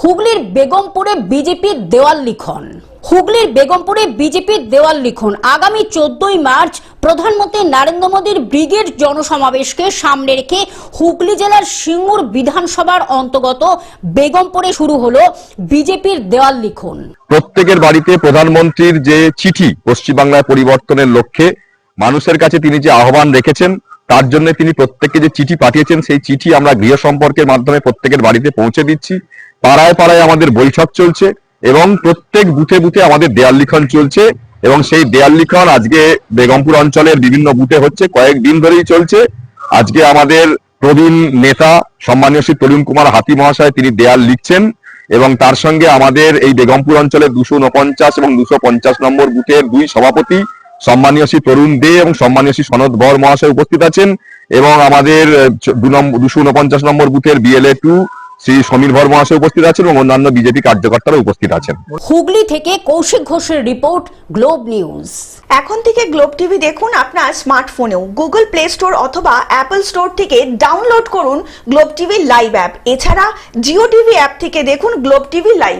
হুগলির বেগমপুরে বিজেপির দেওয়াল লিখন। হুগলির বেগমপুরে বিজেপির দেওয়াল লিখন। আগামী 14ই মার্চ প্রধানমন্ত্রী নরেন্দ্র মোদীর ব্রিগেড জনসমাবেশকে সামনে রেখে হুগলি জেলার সিঙ্গুর বিধানসভার অন্তর্গত বেগমপুরে শুরু হলো বিজেপির দেওয়াল লিখন। প্রত্যেকের বাড়িতে প্রধানমন্ত্রীর যে চিঠি পশ্চিমবাংলায় পরিবর্তনের লক্ষ্যে মানুষের কাছে তিনি যে আহ্বান রেখেছেন, তার জন্য তিনি প্রত্যেককে যে চিঠি পাঠিয়েছেন, সেই চিঠি আমরা গৃহ সম্পর্কের মাধ্যমে প্রত্যেকের বাড়িতে পৌঁছে দিচ্ছি। পাড়ায় পাড়ায় আমাদের বৈঠক চলছে এবং প্রত্যেক বুথে বুথে আমাদের দেয়াল লিখন চলছে এবং সেই দেয়াল লিখন আজকে বেগমপুর অঞ্চলের বিভিন্ন বুথে হচ্ছে, কয়েকদিন ধরেই চলছে। আজকে আমাদের প্রবীণ নেতা সম্মানীয় শ্রী তরুণ কুমার হাতি মহাশয় তিনি দেয়াল লিখছেন এবং তার সঙ্গে আমাদের এই বেগমপুর অঞ্চলের 249 এবং 250 নম্বর বুথের দুই সভাপতি সম্মানীয় শ্রী তরুণ দে এবং সম্মানীয় শ্রী সনদ বর মহাশয় উপস্থিত আছেন এবং আমাদের 249 নম্বর বুথের বিএলএ 2 শ্রী সমীর ভর মহাশয় উপস্থিত আছেন এবং অন্যান্য বিজেপি কার্যকর্তারা উপস্থিত আছেন। হুগলি থেকে কৌশিক ঘোষের রিপোর্ট, গ্লোব নিউজ। এখন থেকে গ্লোব টিভি দেখুন আপনার স্মার্টফোনেও। গুগল প্লে স্টোর অথবা অ্যাপল স্টোর থেকে ডাউনলোড করুন গ্লোব টিভি লাইভ অ্যাপ। এছাড়া জিও টিভি অ্যাপ থেকে দেখুন গ্লোব টিভি লাইভ।